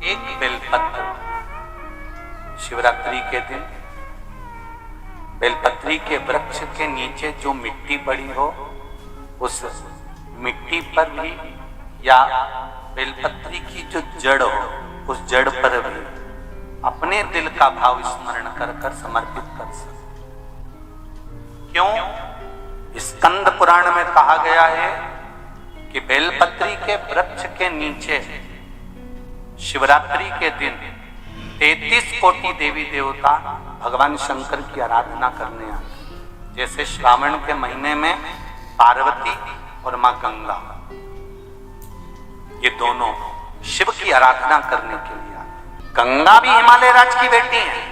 एक बेलपत्र शिवरात्रि के दिन बेलपत्री के वृक्ष के नीचे जो मिट्टी पड़ी हो उस मिट्टी पर भी या बेलपत्री की जो जड़ हो उस जड़ पर भी अपने दिल का भाव स्मरण कर कर समर्पित कर सकते। क्यों? स्कंद पुराण में कहा गया है कि बेलपत्री के वृक्ष के नीचे शिवरात्रि के दिन 33 कोटि देवी देवता भगवान शंकर की आराधना करने आते। जैसे श्रावण के महीने में पार्वती और मां गंगा, ये दोनों शिव की आराधना करने के लिए आते। गंगा भी हिमालय राज की बेटी है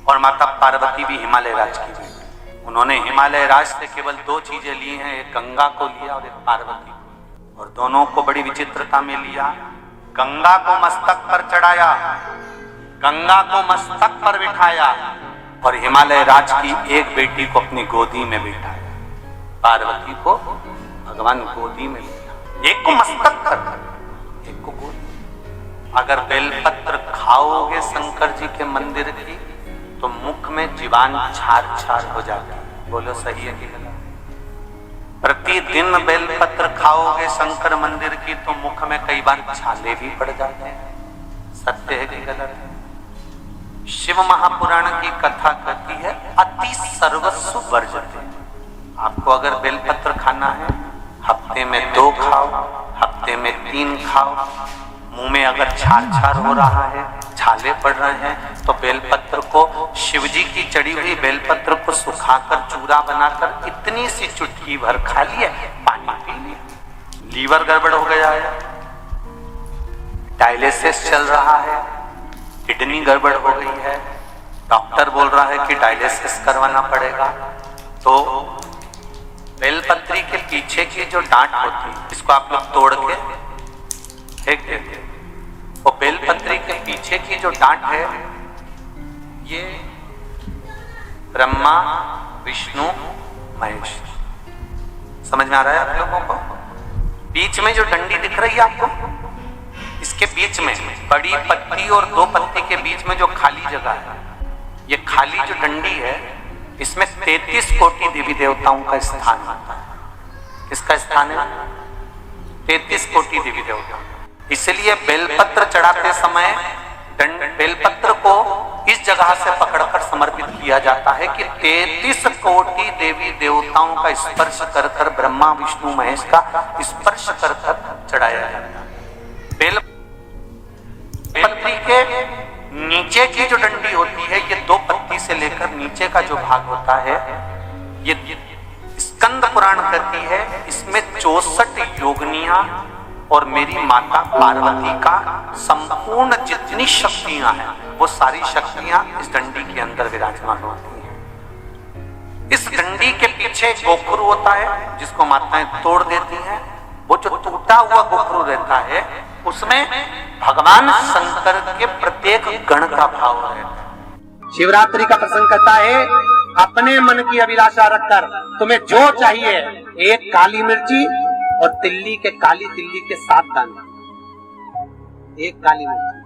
और माता पार्वती भी हिमालय राज की बेटी। उन्होंने हिमालय राज से केवल 2 चीजें ली हैं, एक गंगा को लिया और एक पार्वती को, और दोनों को बड़ी विचित्रता में लिया। गंगा को मस्तक पर चढ़ाया, गंगा को मस्तक पर बिठाया और हिमालय राज की एक बेटी को अपनी गोदी में बिठाया। पार्वती को भगवान गोदी में लिया, एक को मस्तक पर, एक को गोदी। अगर बेलपत्र खाओगे शंकर जी के मंदिर की तो मुख में जीवान छार छार हो जाती है। बोलो सही है कि गलत? प्रतिदिन बेलपत्र खाओगे शंकर मंदिर की तो मुख में कई बार छाले भी पड़ जाते हैं। सत्य है कि गलत है? शिव महापुराण की कथा कहती है अति सर्वस्व वर्जते। आपको अगर बेलपत्र खाना है हफ्ते में 2 खाओ, हफ्ते में 3 खाओ। मुंह में अगर छार छार हो रहा है, छाले पड़ रहे हैं तो बेलपत्र को, शिवजी की चढ़ी हुई बेलपत्र को सुखाकर चूरा बनाकर इतनी सी चुटकी भर खा लिए, पानी पी लिया। लीवर गड़बड़ हो गया है, डायलिसिस चल रहा है, किडनी गड़बड़ हो गई है, डॉक्टर बोल रहा है कि डायलिसिस करवाना पड़ेगा, तो बेलपत्री के पीछे की जो डांट होती है इसको आप लोग तोड़ के फेंक देते। वो बेलपत्री के पीछे की जो डांट है ये ब्रह्मा विष्णु महेश, समझ में आ रहा है आप लोगों को? बीच में जो डंडी दिख रही है आपको, इसके बीच में बड़ी पत्ती और 2 पत्ती के बीच में जो खाली जगह है, ये खाली जो डंडी है इसमें 33 कोटि देवी देवताओं का स्थान होता है। किसका स्थान है? 33 कोटि देवी देवता। इसलिए बेलपत्र चढ़ाते समय बेलपत्र को इस जगह से पकड़कर समर्पित किया जाता है कि 33 कोटि देवी देवताओं का स्पर्श कर कर, ब्रह्मा विष्णु महेश का स्पर्श कर कर चढ़ाया जाता है। बेलपत्री के नीचे की जो डंडी होती है ये 2 पत्ती से लेकर नीचे का जो भाग होता है, ये स्कंद पुराण कहती है इसमें 64 योगनियां और मेरी माता पार्वती का संपूर्ण जितनी शक्तियां हैं वो सारी शक्तियां इस डंडी के अंदर विराजमान होती हैं। इस डंडी के पीछे गोखरू होता है जिसको माताएं तोड़ देती हैं। वो जो टूटा हुआ गोखरू रहता है उसमें भगवान शंकर के प्रत्येक गण का भाव रहता है। शिवरात्रि का प्रसंग कहता है अपने मन की अभिलाषा रखकर तुम्हें जो चाहिए, एक काली मिर्ची और काली तिल्ली के 7 दाने, एक काली मिर्ची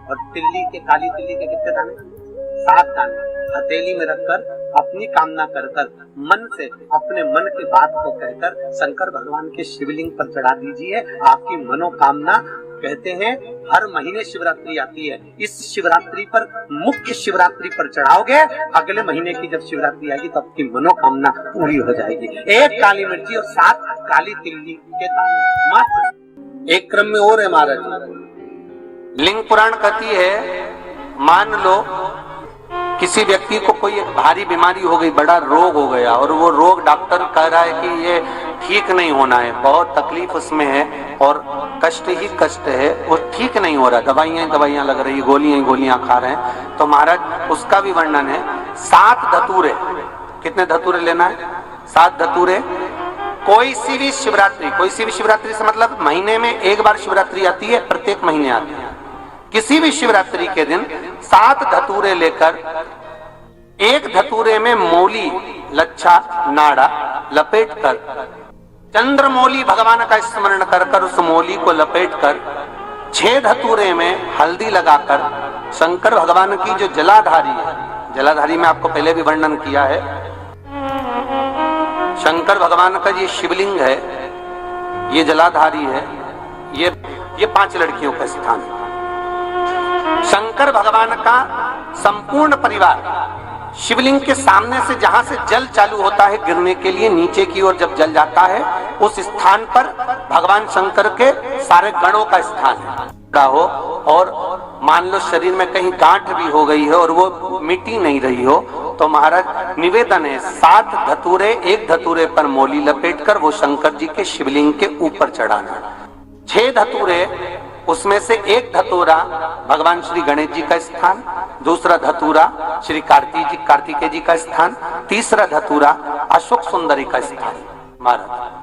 और काली तिल्ली के कितने दाने? 7 दाने हथेली में रखकर अपनी कामना कर कर मन से अपने मन की बात को कहकर शंकर भगवान के शिवलिंग पर चढ़ा दीजिए। आपकी मनोकामना, कहते हैं हर महीने शिवरात्रि आती है, इस शिवरात्रि पर, मुख्य शिवरात्रि पर चढ़ाओगे, अगले महीने की जब शिवरात्रि आएगी तो आपकी मनोकामना पूरी हो जाएगी। 1 काली मिर्ची और 7 काली तिल्ली के दाने मात्र। एक क्रम में और है महाराज, लिंग पुराण कहती है मान लो किसी व्यक्ति को कोई एक भारी बीमारी हो गई, बड़ा रोग हो गया और वो रोग डॉक्टर कह रहा है कि ये ठीक नहीं होना है, बहुत तकलीफ उसमें है और कष्ट ही कष्ट है, वो ठीक नहीं हो रहा, दवाइयां लग रही, गोलियां खा रहे हैं, तो महाराज उसका भी वर्णन है। 7 धतूरे, कितने धतूरे लेना है? 7 धतूरे। कोई सी भी शिवरात्रि से मतलब महीने में 1 बार शिवरात्रि आती है, प्रत्येक महीने आती है। किसी भी शिवरात्रि के दिन 7 धतूरे लेकर, एक धतूरे में मौली, लच्छा, नाड़ा लपेटकर, चंद्रमौली भगवान का स्मरण कर कर उस मौली को लपेटकर 6 धतूरे में हल्दी लगाकर शंकर भगवान की जो जलाधारी है, जलाधारी में आपको पहले भी वर्णन किया है, शंकर भगवान का ये शिवलिंग है, ये जलाधारी है, ये 5 लड़कियों का स्थान है। शंकर भगवान का संपूर्ण परिवार शिवलिंग के सामने से जहां से जल चालू होता है गिरने के लिए नीचे की ओर जब जल जाता है, उस स्थान पर भगवान शंकर के सारे गणों का स्थान है हो। और मान लो शरीर में कहीं गांठ भी हो गई है और वो मिटी नहीं रही हो, तो महाराज निवेदन है 7 धतूरे, एक धतूरे पर मोली लपेटकर वो शंकर जी के शिवलिंग के ऊपर चढ़ाना। 6 धतूरे, उसमें से एक धतूरा भगवान श्री गणेश जी का स्थान, दूसरा धतूरा श्री कार्तिकेय जी का स्थान, तीसरा धतूरा अशोक सुंदरी का स्थान। महाराज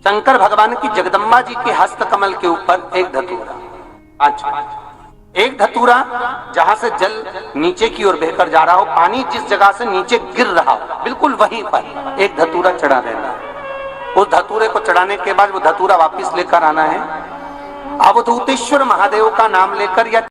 शंकर भगवान की जगदम्बा जी के हस्त कमल के ऊपर एक धतूरा, एक धतूरा जहां से जल नीचे की ओर बहकर जा रहा हो, पानी जिस जगह से नीचे गिर रहा हो बिल्कुल वहीं पर एक धतूरा चढ़ा देना है। उस धतूरे को चढ़ाने के बाद वो धतूरा वापस लेकर आना है, अवधूतेश्वर महादेव का नाम लेकर या